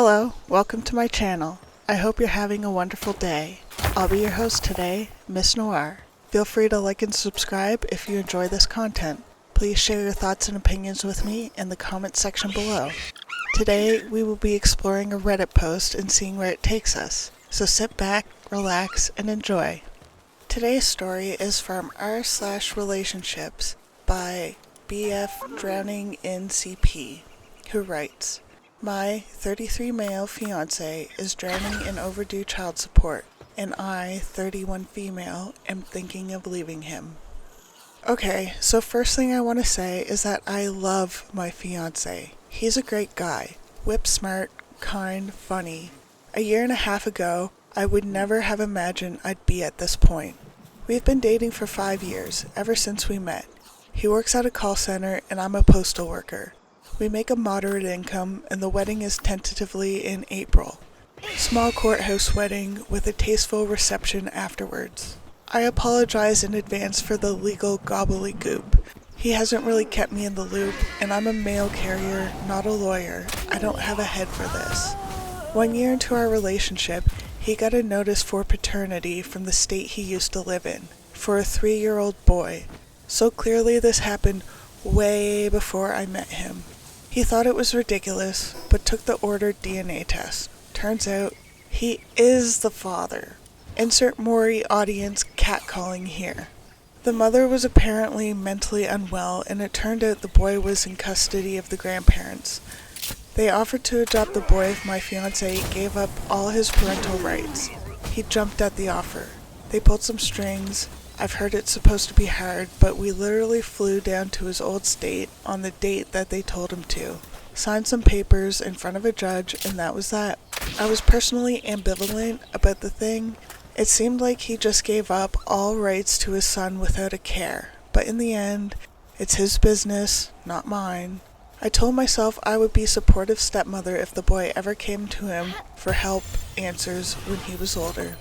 Hello, welcome to my channel. I hope you're having a wonderful day. I'll be your host today, Miss Noir. Feel free to like and subscribe if you enjoy this content. Please share your thoughts and opinions with me in the comments section below. Today, we will be exploring a Reddit post and seeing where it takes us. So sit back, relax, and enjoy. Today's story is from r/relationships by BF Drowning in CP, who writes, "My 33 male fiance is drowning in overdue child support, and I, 31 female, am thinking of leaving him." Okay, so first thing I want to say is that I love my fiance. He's a great guy, whip smart, kind, funny. A year and a half ago, I would never have imagined I'd be at this point. We've been dating for 5 years, ever since we met. He works at a call center and I'm a postal worker. We make a moderate income, and the wedding is tentatively in April. Small courthouse wedding with a tasteful reception afterwards. I apologize in advance for the legal gobbledygook. He hasn't really kept me in the loop, and I'm a mail carrier, not a lawyer. I don't have a head for this. 1 year into our relationship, he got a notice for paternity from the state he used to live in, for a 3-year-old boy. So clearly this happened way before I met him. He thought it was ridiculous, but took the ordered DNA test. Turns out, he is the father. Insert Maury audience catcalling here. The mother was apparently mentally unwell, and it turned out the boy was in custody of the grandparents. They offered to adopt the boy if my fiancé gave up all his parental rights. He jumped at the offer. They pulled some strings. I've heard it's supposed to be hard, but we literally flew down to his old state on the date that they told him to. Signed some papers in front of a judge, and that was that. I was personally ambivalent about the thing. It seemed like he just gave up all rights to his son without a care, but in the end, it's his business, not mine. I told myself I would be a supportive stepmother if the boy ever came to him for help, answers when he was older.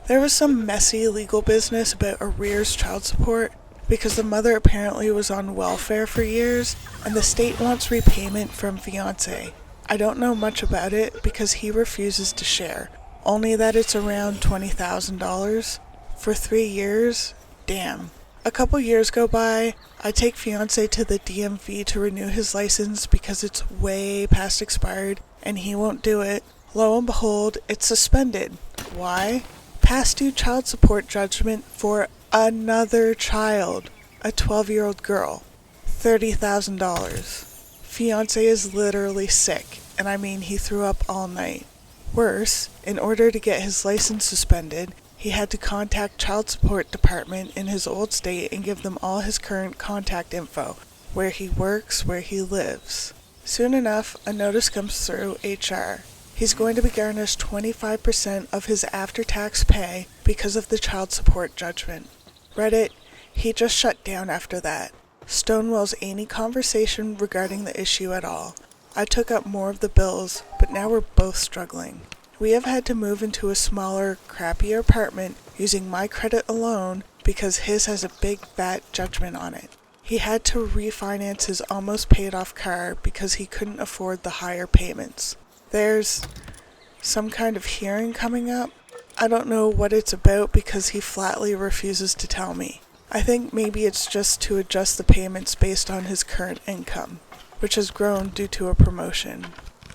There was some messy legal business about arrears child support because the mother apparently was on welfare for years and the state wants repayment from fiancé. I don't know much about it because he refuses to share, only that it's around $20,000. For 3 years? Damn. A couple years go by, I take fiancé to the DMV to renew his license because it's way past expired and he won't do it. Lo and behold, it's suspended. Why? Past due child support judgment for another child, a 12-year-old girl, $30,000. Fiancé is literally sick, and I mean he threw up all night. Worse, in order to get his license suspended, he had to contact child support department in his old state and give them all his current contact info, where he works, where he lives. Soon enough, a notice comes through HR. He's going to be garnished 25% of his after-tax pay because of the child support judgment. Reddit, he just shut down after that. Stonewalls any conversation regarding the issue at all. I took up more of the bills, but now we're both struggling. We have had to move into a smaller, crappier apartment using my credit alone because his has a big fat judgment on it. He had to refinance his almost paid off car because he couldn't afford the higher payments. There's some kind of hearing coming up. I don't know what it's about because he flatly refuses to tell me. I think maybe it's just to adjust the payments based on his current income, which has grown due to a promotion.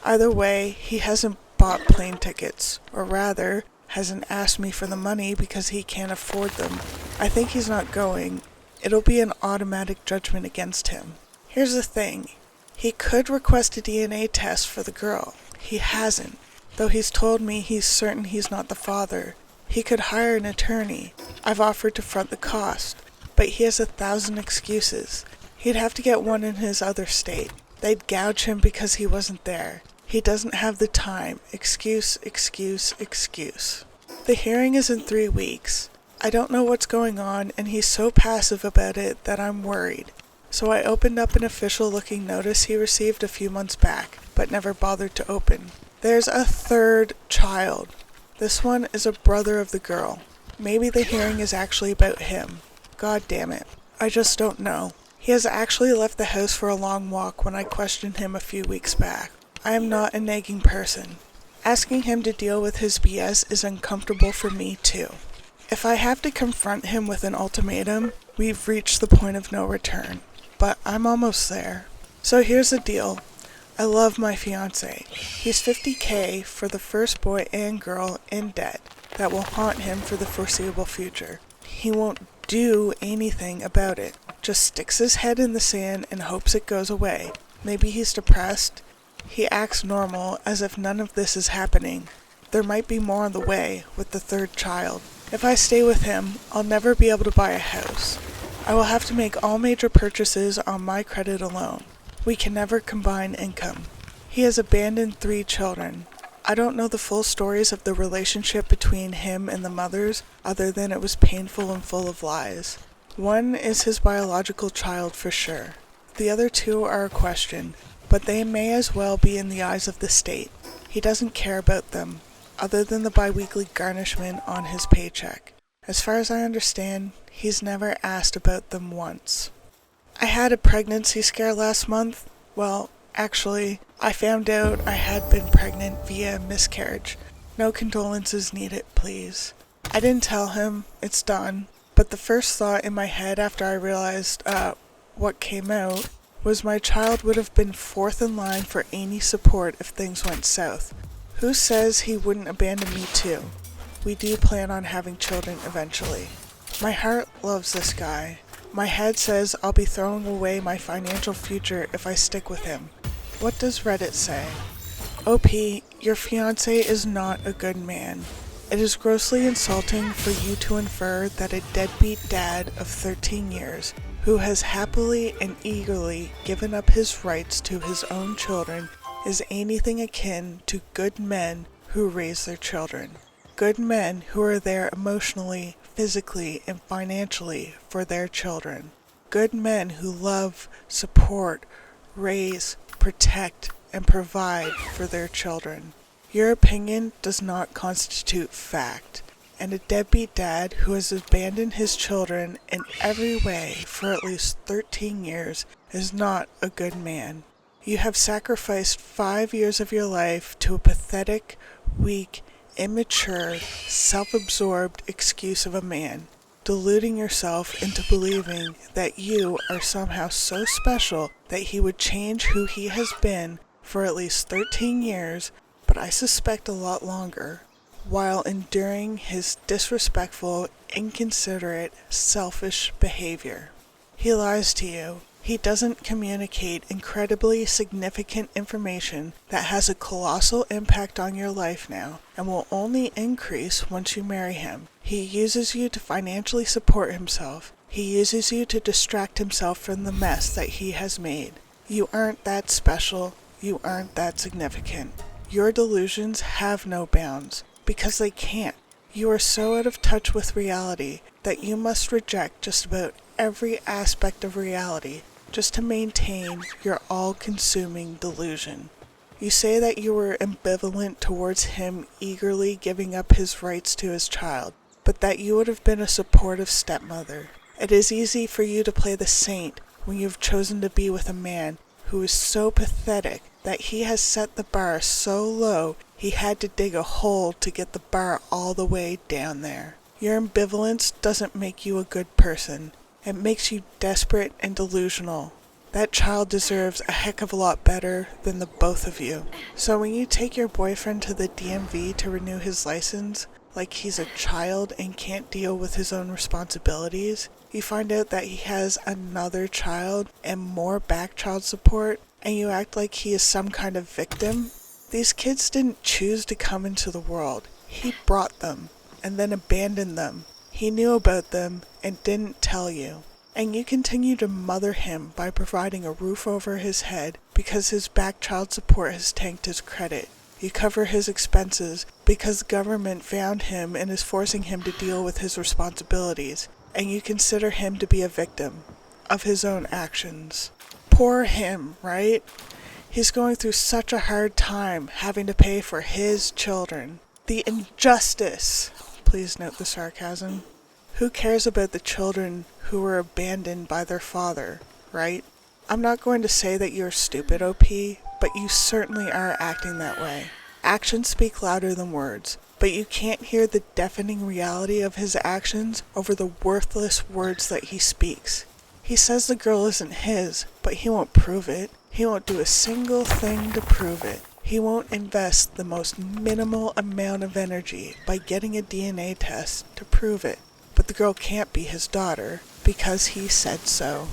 Either way, he hasn't bought plane tickets, or rather, hasn't asked me for the money because he can't afford them. I think he's not going. It'll be an automatic judgment against him. Here's the thing. He could request a DNA test for the girl. He hasn't, though he's told me he's certain he's not the father. He could hire an attorney. I've offered to front the cost, but he has 1,000 excuses. He'd have to get one in his other state. They'd gouge him because he wasn't there. He doesn't have the time. Excuse, excuse, excuse. The hearing is in 3 weeks. I don't know what's going on, and he's so passive about it that I'm worried. So I opened up an official-looking notice he received a few months back, but never bothered to open. There's a 3rd child. This one is a brother of the girl. Maybe the hearing is actually about him. God damn it. I just don't know. He has actually left the house for a long walk when I questioned him a few weeks back. I am not a nagging person. Asking him to deal with his BS is uncomfortable for me too. If I have to confront him with an ultimatum, we've reached the point of no return. But I'm almost there. So here's the deal. I love my fiancé. He's $50K for the first boy and girl in debt that will haunt him for the foreseeable future. He won't do anything about it. Just sticks his head in the sand and hopes it goes away. Maybe he's depressed. He acts normal, as if none of this is happening. There might be more on the way with the third child. If I stay with him, I'll never be able to buy a house. I will have to make all major purchases on my credit alone. We can never combine income. He has abandoned 3 children. I don't know the full stories of the relationship between him and the mothers, other than it was painful and full of lies. One is his biological child for sure. The other 2 are a question, but they may as well be in the eyes of the state. He doesn't care about them, other than the bi-weekly garnishment on his paycheck. As far as I understand, he's never asked about them once. I had a pregnancy scare last month. Well, actually, I found out I had been pregnant via miscarriage. No condolences needed, please. I didn't tell him, it's done, but the first thought in my head after I realized, what came out, was my child would have been 4th in line for any support if things went south. Who says he wouldn't abandon me too? We do plan on having children eventually. My heart loves this guy. My head says I'll be throwing away my financial future if I stick with him. What does Reddit say? OP, your fiancé is not a good man. It is grossly insulting for you to infer that a deadbeat dad of 13 years, who has happily and eagerly given up his rights to his own children, is anything akin to good men who raise their children. Good men who are there emotionally, physically, and financially for their children. Good men who love, support, raise, protect, and provide for their children. Your opinion does not constitute fact, and a deadbeat dad who has abandoned his children in every way for at least 13 years is not a good man. You have sacrificed 5 years of your life to a pathetic, weak, immature, self-absorbed excuse of a man, deluding yourself into believing that you are somehow so special that he would change who he has been for at least 13 years, but I suspect a lot longer, while enduring his disrespectful, inconsiderate, selfish behavior. He lies to you. He doesn't communicate incredibly significant information that has a colossal impact on your life now and will only increase once you marry him. He uses you to financially support himself. He uses you to distract himself from the mess that he has made. You aren't that special. You aren't that significant. Your delusions have no bounds, because they can't. You are so out of touch with reality that you must reject just about every aspect of reality just to maintain your all-consuming delusion. You say that you were ambivalent towards him eagerly giving up his rights to his child, but that you would have been a supportive stepmother. It is easy for you to play the saint when you have chosen to be with a man who is so pathetic that he has set the bar so low he had to dig a hole to get the bar all the way down there. Your ambivalence doesn't make you a good person. It makes you desperate and delusional. That child deserves a heck of a lot better than the both of you. So when you take your boyfriend to the DMV to renew his license, like he's a child and can't deal with his own responsibilities, you find out that he has another child and more back child support, and you act like he is some kind of victim. These kids didn't choose to come into the world. He brought them, and then abandoned them. He knew about them and didn't tell you. And you continue to mother him by providing a roof over his head because his back child support has tanked his credit. You cover his expenses because the government found him and is forcing him to deal with his responsibilities. And you consider him to be a victim of his own actions. Poor him, right? He's going through such a hard time having to pay for his children. The injustice. Please note the sarcasm. Who cares about the children who were abandoned by their father, right? I'm not going to say that you're stupid, OP, but you certainly are acting that way. Actions speak louder than words, but you can't hear the deafening reality of his actions over the worthless words that he speaks. He says the girl isn't his, but he won't prove it. He won't do a single thing to prove it. He won't invest the most minimal amount of energy by getting a DNA test to prove it. But the girl can't be his daughter because he said so.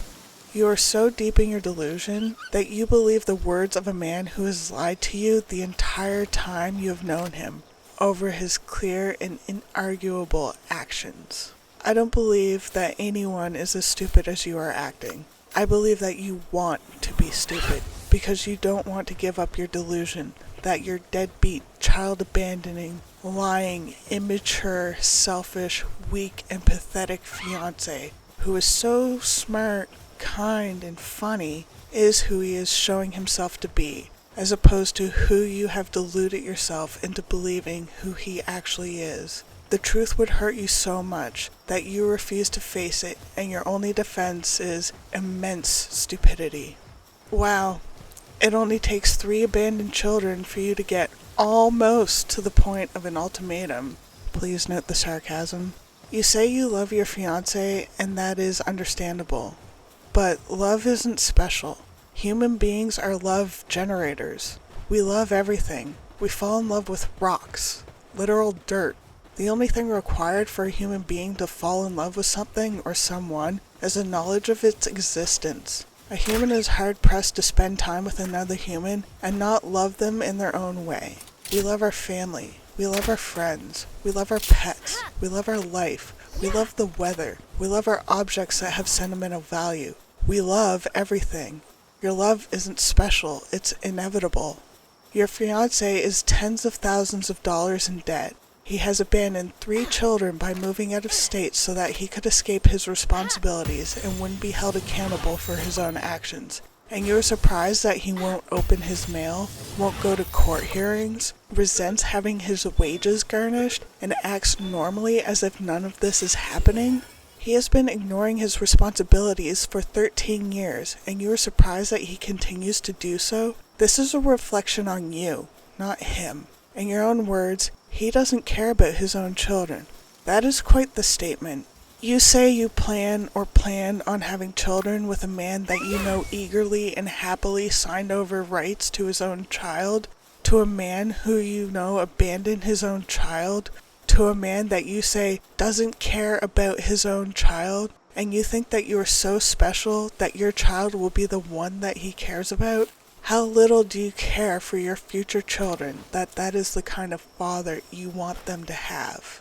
You are so deep in your delusion that you believe the words of a man who has lied to you the entire time you have known him over his clear and inarguable actions. I don't believe that anyone is as stupid as you are acting. I believe that you want to be stupid because you don't want to give up your delusion that your deadbeat, child-abandoning, lying, immature, selfish, weak, and pathetic fiancé, who is so smart, kind, and funny, is who he is showing himself to be, as opposed to who you have deluded yourself into believing who he actually is. The truth would hurt you so much that you refuse to face it, and your only defense is immense stupidity. Wow, it only takes 3 abandoned children for you to get almost to the point of an ultimatum. Please note the sarcasm. You say you love your fiancé, and that is understandable. But love isn't special. Human beings are love generators. We love everything. We fall in love with rocks, literal dirt. The only thing required for a human being to fall in love with something or someone is a knowledge of its existence. A human is hard-pressed to spend time with another human and not love them in their own way. We love our family. We love our friends. We love our pets. We love our life. We love the weather. We love our objects that have sentimental value. We love everything. Your love isn't special. It's inevitable. Your fiancé is tens of thousands of dollars in debt. He has abandoned 3 children by moving out of state so that he could escape his responsibilities and wouldn't be held accountable for his own actions. And you're surprised that he won't open his mail, won't go to court hearings, resents having his wages garnished, and acts normally as if none of this is happening? He has been ignoring his responsibilities for 13 years, and you are surprised that he continues to do so? This is a reflection on you, not him. In your own words, he doesn't care about his own children. That is quite the statement. You say you plan on having children with a man that you know eagerly and happily signed over rights to his own child, to a man who you know abandoned his own child, to a man that you say doesn't care about his own child, and you think that you are so special that your child will be the one that he cares about? How little do you care for your future children that is the kind of father you want them to have?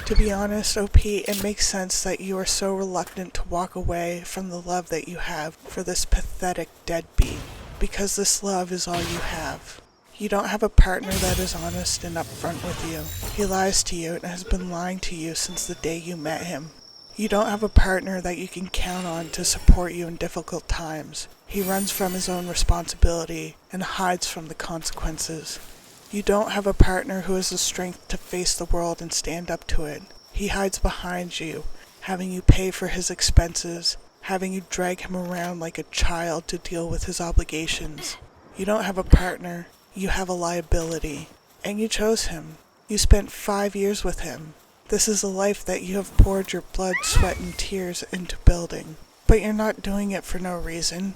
To be honest, OP, it makes sense that you are so reluctant to walk away from the love that you have for this pathetic deadbeat, because this love is all you have. You don't have a partner that is honest and upfront with you. He lies to you and has been lying to you since the day you met him. You don't have a partner that you can count on to support you in difficult times. He runs from his own responsibility and hides from the consequences. You don't have a partner who has the strength to face the world and stand up to it. He hides behind you, having you pay for his expenses, having you drag him around like a child to deal with his obligations. You don't have a partner, you have a liability. And you chose him. You spent 5 years with him. This is a life that you have poured your blood, sweat, and tears into building. But you're not doing it for no reason.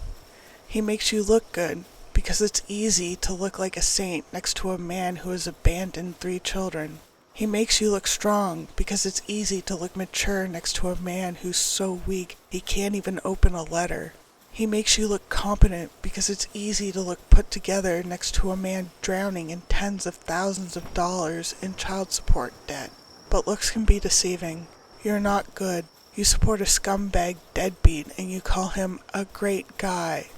He makes you look good, because it's easy to look like a saint next to a man who has abandoned 3 children. He makes you look strong, because it's easy to look mature next to a man who's so weak he can't even open a letter. He makes you look competent, because it's easy to look put together next to a man drowning in tens of thousands of dollars in child support debt. But looks can be deceiving. You're not good. You support a scumbag deadbeat and you call him a great guy.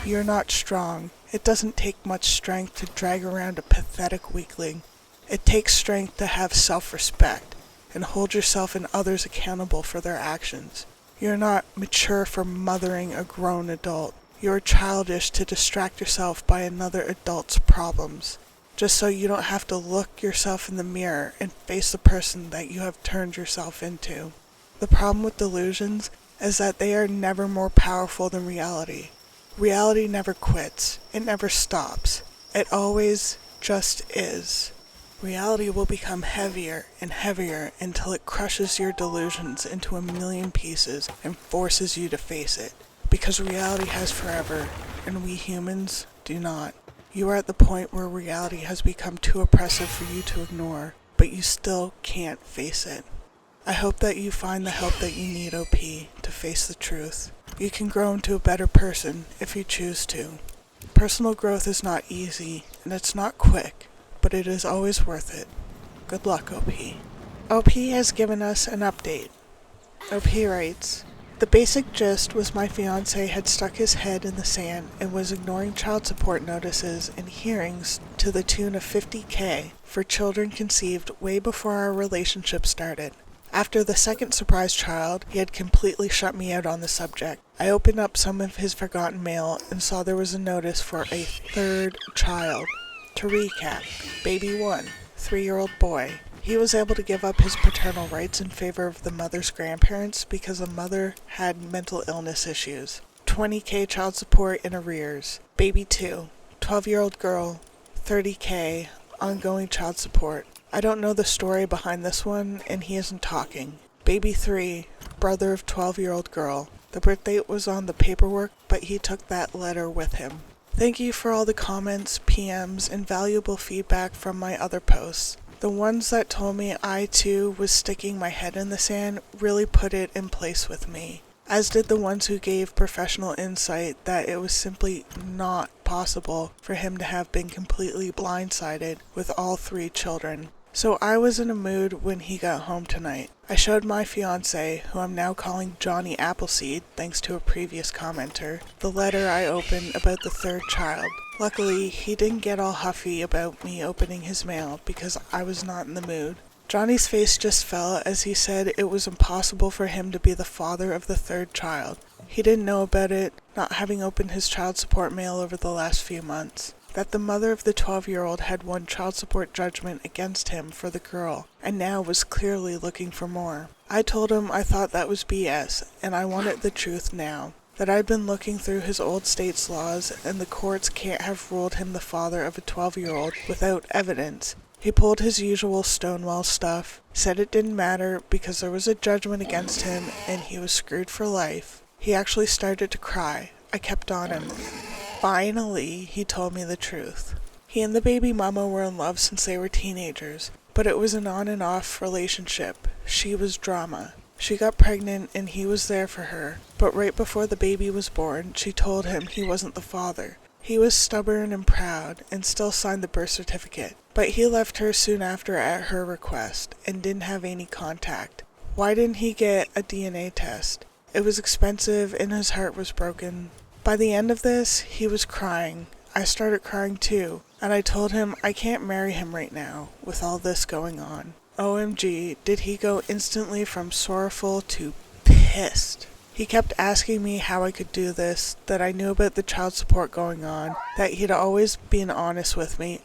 You're not strong. It doesn't take much strength to drag around a pathetic weakling. It takes strength to have self-respect and hold yourself and others accountable for their actions. You're not mature for mothering a grown adult. You're childish to distract yourself by another adult's problems, just so you don't have to look yourself in the mirror and face the person that you have turned yourself into. The problem with delusions is that they are never more powerful than reality. Reality never quits. It never stops. It always just is. Reality will become heavier and heavier until it crushes your delusions into a million pieces and forces you to face it. Because reality has forever, and we humans do not. You are at the point where reality has become too oppressive for you to ignore, but you still can't face it. I hope that you find the help that you need, OP, to face the truth. You can grow into a better person if you choose to. Personal growth is not easy, and it's not quick, but it is always worth it. Good luck, OP. OP has given us an update. OP writes, "The basic gist was my fiancé had stuck his head in the sand and was ignoring child support notices and hearings to the tune of $50,000 for children conceived way before our relationship started. After the second surprise child, he had completely shut me out on the subject. I opened up some of his forgotten mail and saw there was a notice for a third child. To recap, baby 1, 3-year-old boy. He was able to give up his paternal rights in favor of the mother's grandparents because the mother had mental illness issues. $20,000 child support in arrears. Baby 2, 12-year-old girl, $30,000 ongoing child support. I don't know the story behind this one, and he isn't talking. Baby 3, brother of 12-year-old girl. The birth date was on the paperwork, but he took that letter with him. Thank you for all the comments, PMs, and valuable feedback from my other posts. The ones that told me I too was sticking my head in the sand really put it in place with me, as did the ones who gave professional insight that it was simply not possible for him to have been completely blindsided with all 3 children. So I was in a mood when he got home tonight. I showed my fiancé, who I'm now calling Johnny Appleseed thanks to a previous commenter, the letter I opened about the third child. Luckily, he didn't get all huffy about me opening his mail because I was not in the mood. Johnny's face just fell as he said it was impossible for him to be the father of the third child. He didn't know about it, not having opened his child support mail over the last few months. That the mother of the 12-year-old had won child support judgment against him for the girl, and now was clearly looking for more. I told him I thought that was BS, and I wanted the truth now. That I'd been looking through his old state's laws, and the courts can't have ruled him the father of a 12-year-old without evidence. He pulled his usual Stonewall stuff, said it didn't matter because there was a judgment against him and he was screwed for life. He actually started to cry. I kept on him. Finally, he told me the truth. He and the baby mama were in love since they were teenagers, but it was an on and off relationship. She was drama. She got pregnant and he was there for her, but right before the baby was born, she told him he wasn't the father. He was stubborn and proud and still signed the birth certificate, but he left her soon after at her request and didn't have any contact. Why didn't he get a DNA test? It was expensive and his heart was broken. By the end of this, he was crying. I started crying too, and I told him I can't marry him right now with all this going on. OMG, did he go instantly from sorrowful to pissed. He kept asking me how I could do this, that I knew about the child support going on, that he'd always been honest with me.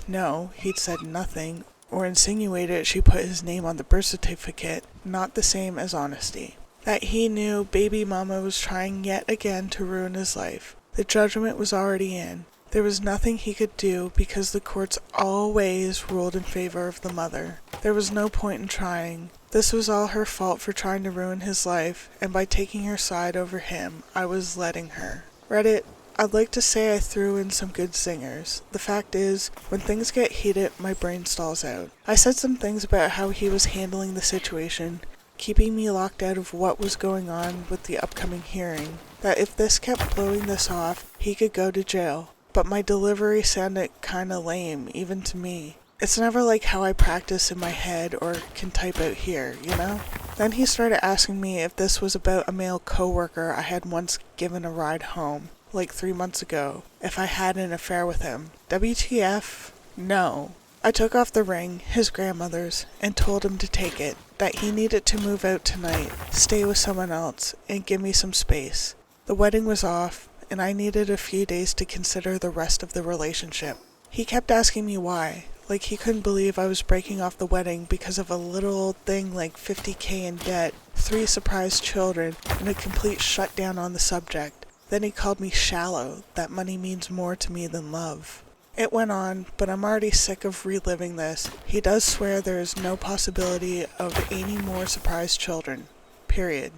No, he'd said nothing, or insinuated she put his name on the birth certificate, not the same as honesty. That he knew baby mama was trying yet again to ruin his life. The judgment was already in. There was nothing he could do because the courts always ruled in favor of the mother. There was no point in trying. This was all her fault for trying to ruin his life, and by taking her side over him, I was letting her. Reddit, I'd like to say I threw in some good singers. The fact is, when things get heated, my brain stalls out. I said some things about how he was handling the situation, keeping me locked out of what was going on with the upcoming hearing, that if this kept blowing this off, he could go to jail. But my delivery sounded kinda lame, even to me. It's never like how I practice in my head or can type out here, you know? Then he started asking me if this was about a male coworker I had once given a ride home, like 3 months ago, if I had an affair with him. WTF? No. I took off the ring, his grandmother's, and told him to take it, that he needed to move out tonight, stay with someone else, and give me some space. The wedding was off, and I needed a few days to consider the rest of the relationship. He kept asking me why, like he couldn't believe I was breaking off the wedding because of a little old thing like $50,000 in debt, 3 surprise children, and a complete shutdown on the subject. Then he called me shallow, that money means more to me than love. It went on, but I'm already sick of reliving this. He does swear there is no possibility of any more surprise children. Period.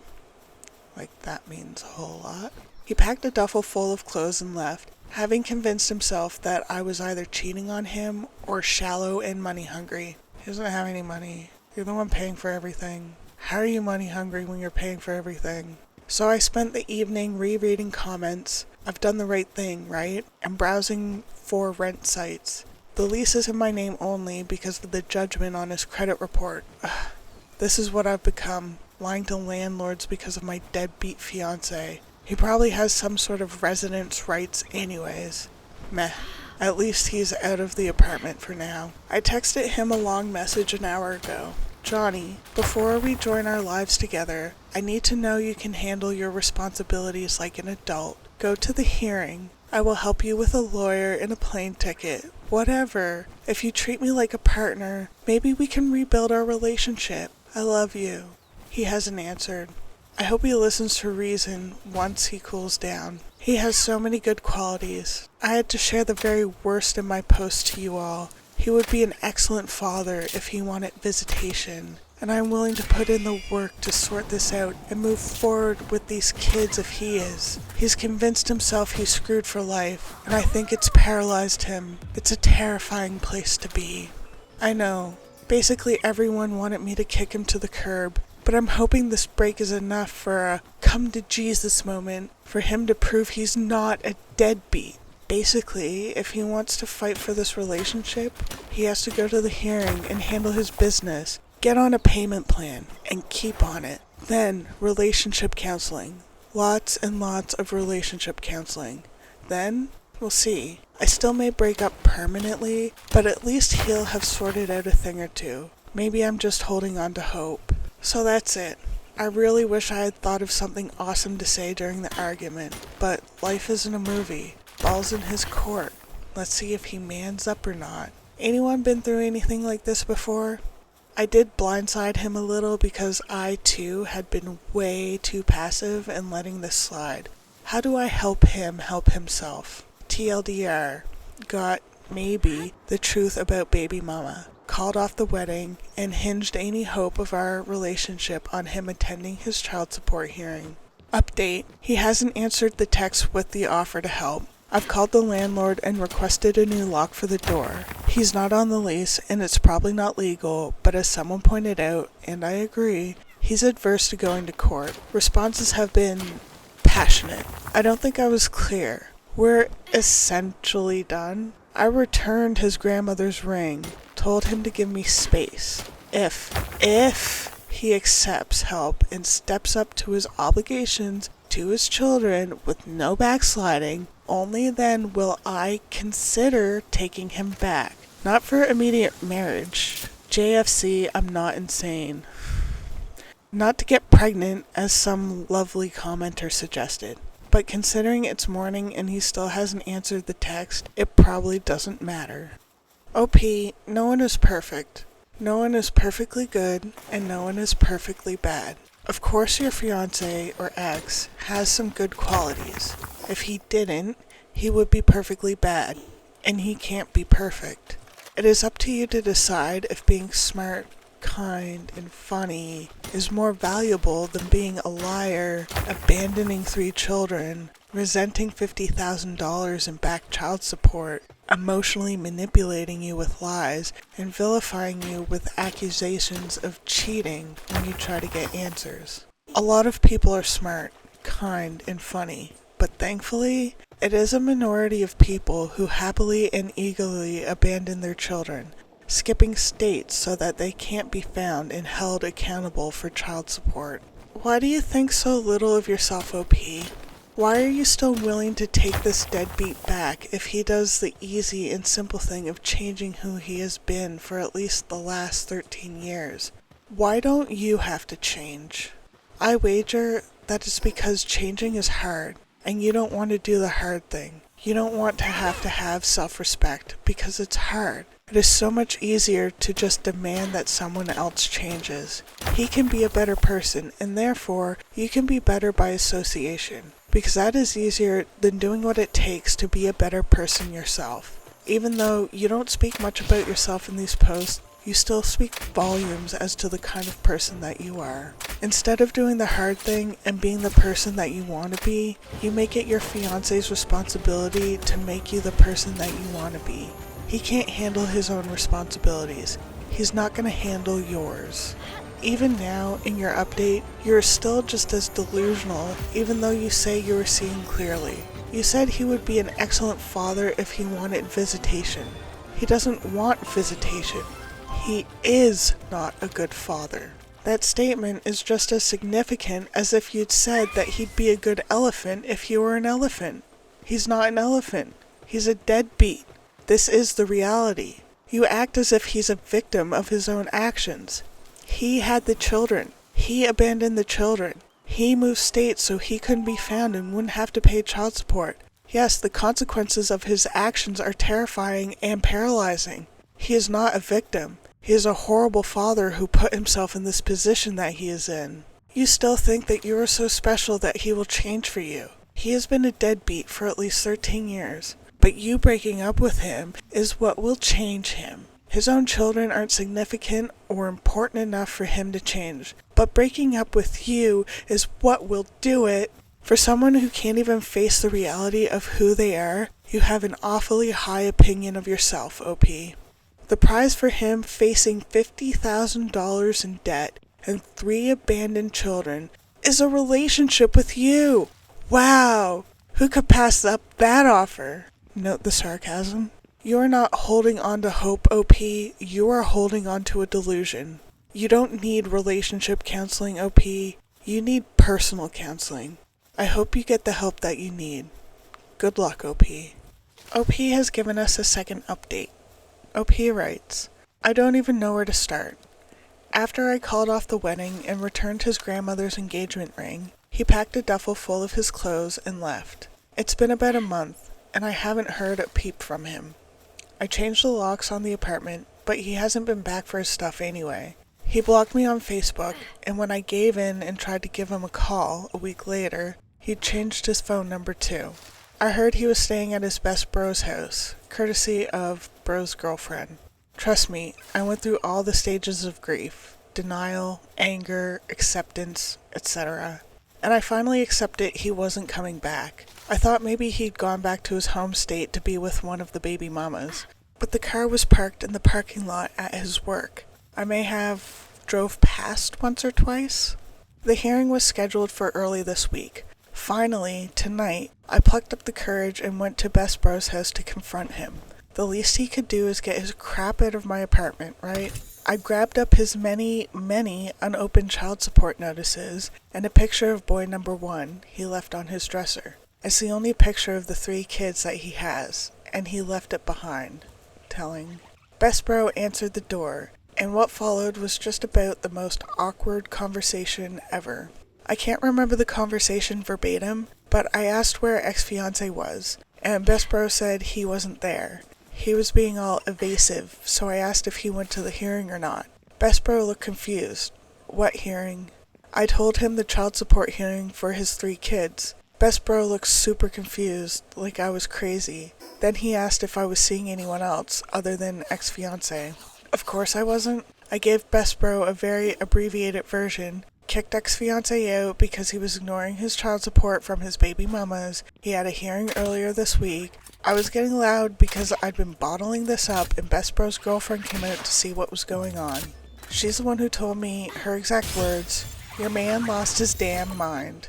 Like, that means a whole lot. He packed a duffel full of clothes and left, having convinced himself that I was either cheating on him or shallow and money hungry. He doesn't have any money. You're the one paying for everything. How are you money hungry when you're paying for everything? So I spent the evening rereading comments. I've done the right thing, right? And browsing for rent sites. The lease is in my name only because of the judgment on his credit report. Ugh. This is what I've become, lying to landlords because of my deadbeat fiancé. He probably has some sort of residence rights anyways. Meh. At least he's out of the apartment for now. I texted him a long message an hour ago. Johnny, before we join our lives together, I need to know you can handle your responsibilities like an adult. Go to the hearing. I will help you with a lawyer and a plane ticket. Whatever. If you treat me like a partner, maybe we can rebuild our relationship. I love you. He hasn't answered. I hope he listens to reason once he cools down. He has so many good qualities. I had to share the very worst in my post to you all. He would be an excellent father if he wanted visitation, and I'm willing to put in the work to sort this out and move forward with these kids if he is. He's convinced himself he's screwed for life, and I think it's paralyzed him. It's a terrifying place to be. I know. Basically everyone wanted me to kick him to the curb, but I'm hoping this break is enough for a come to Jesus moment for him to prove he's not a deadbeat. Basically, if he wants to fight for this relationship, he has to go to the hearing and handle his business, get on a payment plan, and keep on it. Then, relationship counseling. Lots and lots of relationship counseling. Then, we'll see. I still may break up permanently, but at least he'll have sorted out a thing or two. Maybe I'm just holding on to hope. So that's it. I really wish I had thought of something awesome to say during the argument, but life isn't a movie. Ball's in his court. Let's see if he mans up or not. Anyone been through anything like this before? I did blindside him a little because I, too, had been way too passive and letting this slide. How do I help him help himself? TLDR. Got, maybe, the truth about baby mama. Called off the wedding and hinged any hope of our relationship on him attending his child support hearing. Update. He hasn't answered the text with the offer to help. I've called the landlord and requested a new lock for the door. He's not on the lease, and it's probably not legal, but as someone pointed out, and I agree, he's adverse to going to court. Responses have been passionate. I don't think I was clear. We're essentially done. I returned his grandmother's ring, told him to give me space. If he accepts help and steps up to his obligations to his children with no backsliding, only then will I consider taking him back. Not for immediate marriage. JFC, I'm not insane. Not to get pregnant, as some lovely commenter suggested. But considering it's morning and he still hasn't answered the text, it probably doesn't matter. OP, no one is perfect. No one is perfectly good, and no one is perfectly bad. Of course your fiancé or ex has some good qualities. If he didn't, he would be perfectly bad, and he can't be perfect. It is up to you to decide if being smart, kind, and funny is more valuable than being a liar, abandoning 3 children, resenting $50,000 in back child support, emotionally manipulating you with lies, and vilifying you with accusations of cheating when you try to get answers. A lot of people are smart, kind, and funny, but thankfully, it is a minority of people who happily and eagerly abandon their children, skipping states so that they can't be found and held accountable for child support. Why do you think so little of yourself, OP? Why are you still willing to take this deadbeat back if he does the easy and simple thing of changing who he has been for at least the last 13 years? Why don't you have to change? I wager that it's because changing is hard, and you don't want to do the hard thing. You don't want to have self-respect because it's hard. It is so much easier to just demand that someone else changes. He can be a better person, and therefore, you can be better by association, because that is easier than doing what it takes to be a better person yourself. Even though you don't speak much about yourself in these posts, you still speak volumes as to the kind of person that you are. Instead of doing the hard thing and being the person that you want to be, you make it your fiancé's responsibility to make you the person that you want to be. He can't handle his own responsibilities. He's not going to handle yours. Even now, in your update, you're still just as delusional, even though you say you were seeing clearly. You said he would be an excellent father if he wanted visitation. He doesn't want visitation. He is not a good father. That statement is just as significant as if you'd said that he'd be a good elephant if he were an elephant. He's not an elephant. He's a deadbeat. This is the reality. You act as if he's a victim of his own actions. He had the children. He abandoned the children. He moved states so he couldn't be found and wouldn't have to pay child support. Yes, the consequences of his actions are terrifying and paralyzing. He is not a victim. He is a horrible father who put himself in this position that he is in. You still think that you are so special that he will change for you. He has been a deadbeat for at least 13 years. But you breaking up with him is what will change him. His own children aren't significant or important enough for him to change. But breaking up with you is what will do it. For someone who can't even face the reality of who they are, you have an awfully high opinion of yourself, OP. The prize for him facing $50,000 in debt and 3 abandoned children is a relationship with you. Wow! Who could pass up that offer? Note the sarcasm. You are not holding on to hope, OP. You are holding on to a delusion. You don't need relationship counseling, OP. You need personal counseling. I hope you get the help that you need. Good luck, OP. OP has given us a second update. OP writes, I don't even know where to start. After I called off the wedding and returned his grandmother's engagement ring, he packed a duffel full of his clothes and left. It's been about a month, and I haven't heard a peep from him. I changed the locks on the apartment, but he hasn't been back for his stuff anyway. He blocked me on Facebook, and when I gave in and tried to give him a call a week later, he'd changed his phone number too. I heard he was staying at his best bro's house, courtesy of bro's girlfriend. Trust me, I went through all the stages of grief, denial, anger, acceptance, etc. And I finally accepted he wasn't coming back. I thought maybe he'd gone back to his home state to be with one of the baby mamas. But the car was parked in the parking lot at his work. I may have drove past once or twice. The hearing was scheduled for early this week. Finally, tonight, I plucked up the courage and went to Best Bro's house to confront him. The least he could do is get his crap out of my apartment, right? I grabbed up his many unopened child support notices and a picture of boy number 1 he left on his dresser. It's the only picture of the 3 kids that he has, and he left it behind. Telling. Best Bro answered the door, and what followed was just about the most awkward conversation ever. I can't remember the conversation verbatim, but I asked where ex-fiancé was, and Best Bro said he wasn't there. He was being all evasive, so I asked if he went to the hearing or not. Best Bro looked confused. What hearing? I told him the child support hearing for his 3 kids. Best Bro looked super confused, like I was crazy. Then he asked if I was seeing anyone else other than ex-fiancé. Of course I wasn't. I gave Best Bro a very abbreviated version, kicked ex-fiancé out because he was ignoring his child support from his baby mamas. He had a hearing earlier this week. I was getting loud because I'd been bottling this up, and Best Bro's girlfriend came out to see what was going on. She's the one who told me her exact words, "Your man lost his damn mind."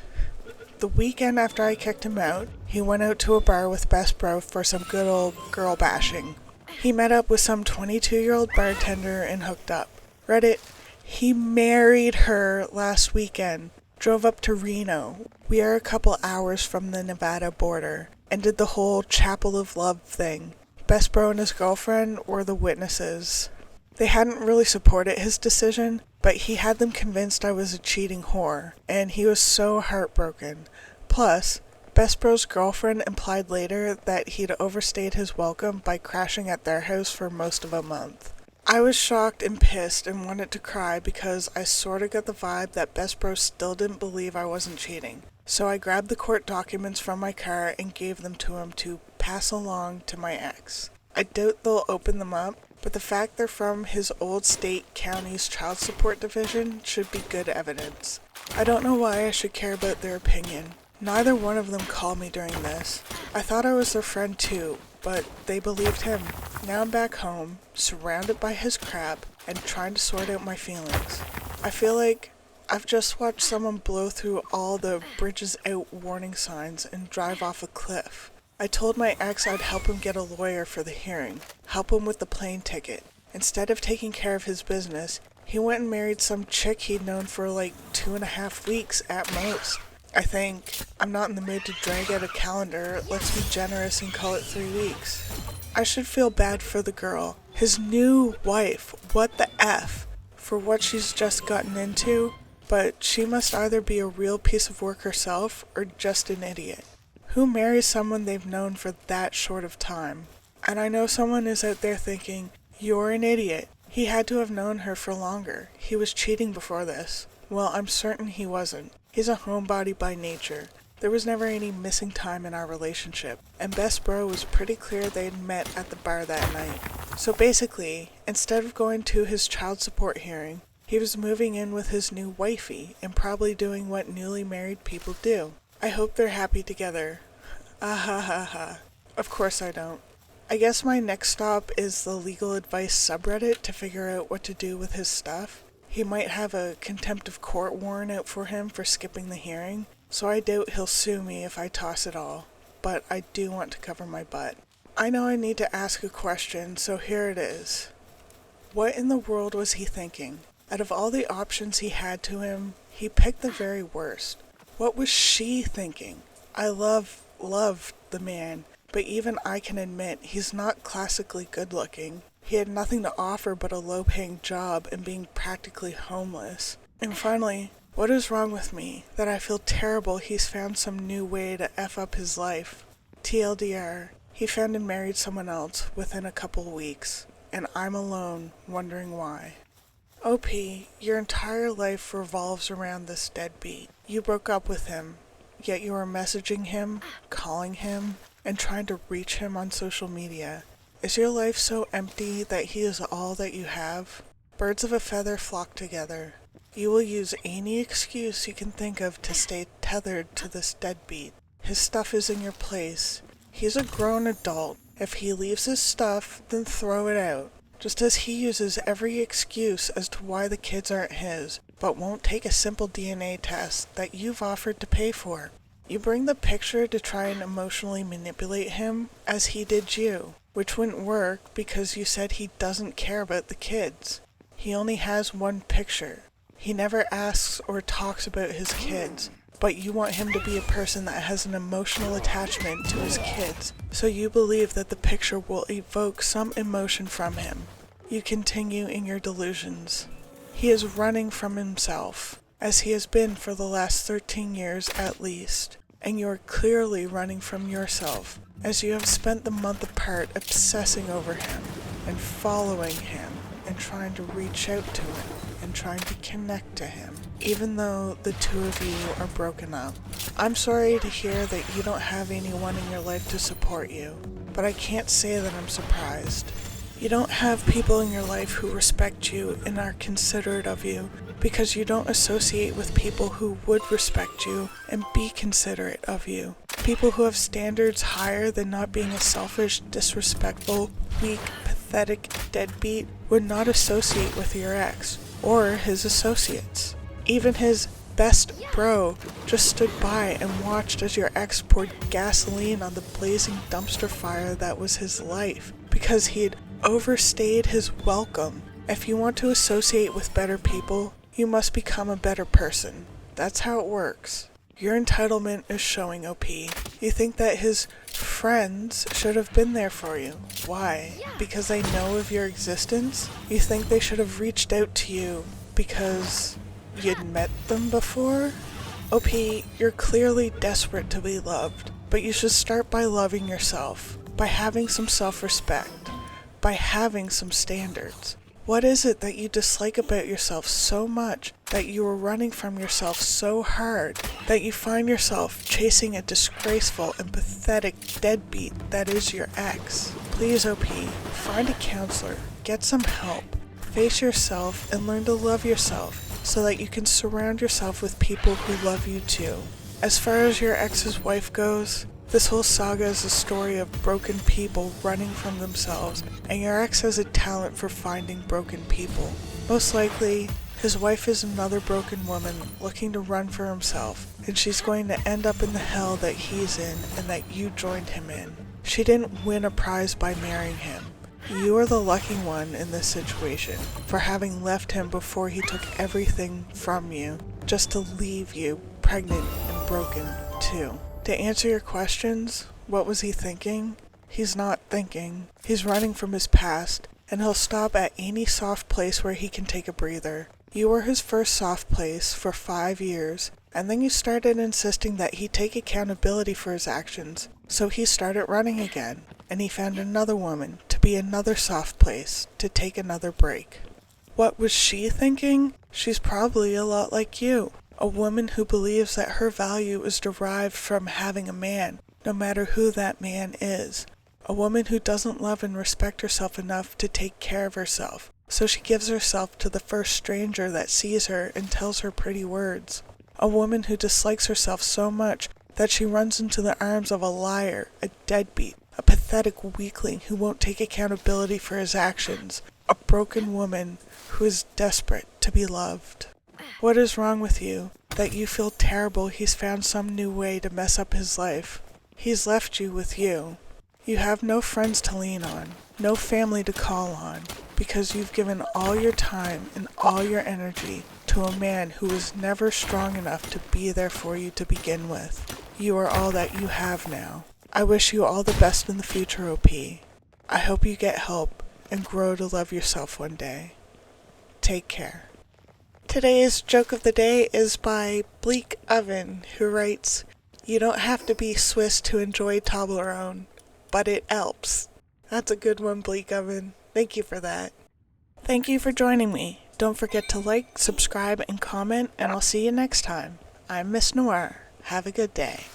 The weekend after I kicked him out, he went out to a bar with Best Bro for some good old girl bashing. He met up with some 22-year-old bartender and hooked up. Reddit, he married her last weekend, drove up to Reno. We are a couple hours from the Nevada border, and did the whole Chapel of Love thing. Best Bro and his girlfriend were the witnesses. They hadn't really supported his decision, but he had them convinced I was a cheating whore, and he was so heartbroken. Plus, Best Bro's girlfriend implied later that he'd overstayed his welcome by crashing at their house for most of a month. I was shocked and pissed and wanted to cry because I sorta got the vibe that Best Bro still didn't believe I wasn't cheating. So I grabbed the court documents from my car and gave them to him to pass along to my ex. I doubt they'll open them up, but the fact they're from his old state county's child support division should be good evidence. I don't know why I should care about their opinion. Neither one of them called me during this. I thought I was their friend too, but they believed him. Now I'm back home, surrounded by his crap, and trying to sort out my feelings. I feel like I've just watched someone blow through all the bridges out warning signs and drive off a cliff. I told my ex I'd help him get a lawyer for the hearing, help him with the plane ticket. Instead of taking care of his business, he went and married some chick he'd known for like 2.5 weeks at most. I think I'm not in the mood to drag out a calendar. Let's be generous and call it 3 weeks. I should feel bad for the girl, his new wife, what the F, for what she's just gotten into, but she must either be a real piece of work herself or just an idiot. Who marries someone they've known for that short of time? And I know someone is out there thinking, you're an idiot. He had to have known her for longer. He was cheating before this. Well, I'm certain he wasn't. He's a homebody by nature. There was never any missing time in our relationship, and Best Bro was pretty clear they'd met at the bar that night. So basically, instead of going to his child support hearing, he was moving in with his new wifey and probably doing what newly married people do. I hope they're happy together. Ah ha ha ha. Of course I don't. I guess my next stop is the legal advice subreddit to figure out what to do with his stuff. He might have a contempt of court warrant out for him for skipping the hearing, so I doubt he'll sue me if I toss it all. But I do want to cover my butt. I know I need to ask a question, so here it is. What in the world was he thinking? Out of all the options he had to him, he picked the very worst. What was she thinking? I loved the man, but even I can admit he's not classically good looking. He had nothing to offer but a low-paying job and being practically homeless. And finally, what is wrong with me that I feel terrible he's found some new way to F up his life? TLDR, he found and married someone else within a couple weeks, and I'm alone wondering why. OP, your entire life revolves around this deadbeat. You broke up with him, yet you are messaging him, calling him, and trying to reach him on social media. Is your life so empty that he is all that you have? Birds of a feather flock together. You will use any excuse you can think of to stay tethered to this deadbeat. His stuff is in your place. He's a grown adult. If he leaves his stuff, then throw it out. Just as he uses every excuse as to why the kids aren't his, but won't take a simple DNA test that you've offered to pay for. You bring the picture to try and emotionally manipulate him, as he did you, which wouldn't work because you said he doesn't care about the kids. He only has one picture. He never asks or talks about his kids, but you want him to be a person that has an emotional attachment to his kids, so you believe that the picture will evoke some emotion from him. You continue in your delusions. He is running from himself, as he has been for the last 13 years at least, and you are clearly running from yourself, as you have spent the month apart obsessing over him, and following him, and trying to reach out to him, and trying to connect to him, even though the two of you are broken up. I'm sorry to hear that you don't have anyone in your life to support you, but I can't say that I'm surprised. You don't have people in your life who respect you and are considerate of you because you don't associate with people who would respect you and be considerate of you. People who have standards higher than not being a selfish, disrespectful, weak, pathetic deadbeat would not associate with your ex or his associates. Even his best bro just stood by and watched as your ex poured gasoline on the blazing dumpster fire that was his life because he had overstayed his welcome. If you want to associate with better people, you must become a better person. That's how it works. Your entitlement is showing, OP. You think that his friends should have been there for you. Why? Because they know of your existence? You think they should have reached out to you because you'd met them before? OP, you're clearly desperate to be loved, but you should start by loving yourself, by having some self-respect, by having some standards. What is it that you dislike about yourself so much that you are running from yourself so hard that you find yourself chasing a disgraceful and pathetic deadbeat that is your ex? Please, OP, find a counselor, get some help, face yourself, and learn to love yourself so that you can surround yourself with people who love you too. As far as your ex's wife goes, this whole saga is a story of broken people running from themselves, and your ex has a talent for finding broken people. Most likely, his wife is another broken woman looking to run for himself, and she's going to end up in the hell that he's in and that you joined him in. She didn't win a prize by marrying him. You are the lucky one in this situation for having left him before he took everything from you, just to leave you pregnant and broken too. To answer your questions, what was he thinking? He's not thinking. He's running from his past, and he'll stop at any soft place where he can take a breather. You were his first soft place for 5 years, and then you started insisting that he take accountability for his actions, so he started running again, and he found another woman to be another soft place, to take another break. What was she thinking? She's probably a lot like you. A woman who believes that her value is derived from having a man, no matter who that man is. A woman who doesn't love and respect herself enough to take care of herself, so she gives herself to the first stranger that sees her and tells her pretty words. A woman who dislikes herself so much that she runs into the arms of a liar, a deadbeat, a pathetic weakling who won't take accountability for his actions. A broken woman who is desperate to be loved. What is wrong with you, that you feel terrible he's found some new way to mess up his life? He's left you with you. You have no friends to lean on, no family to call on, because you've given all your time and all your energy to a man who was never strong enough to be there for you to begin with. You are all that you have now. I wish you all the best in the future, OP. I hope you get help and grow to love yourself one day. Take care. Today's joke of the day is by Bleak Oven, who writes, "You don't have to be Swiss to enjoy Toblerone, but it helps." That's a good one, Bleak Oven. Thank you for that. Thank you for joining me. Don't forget to like, subscribe, and comment, and I'll see you next time. I'm Miss Noir. Have a good day.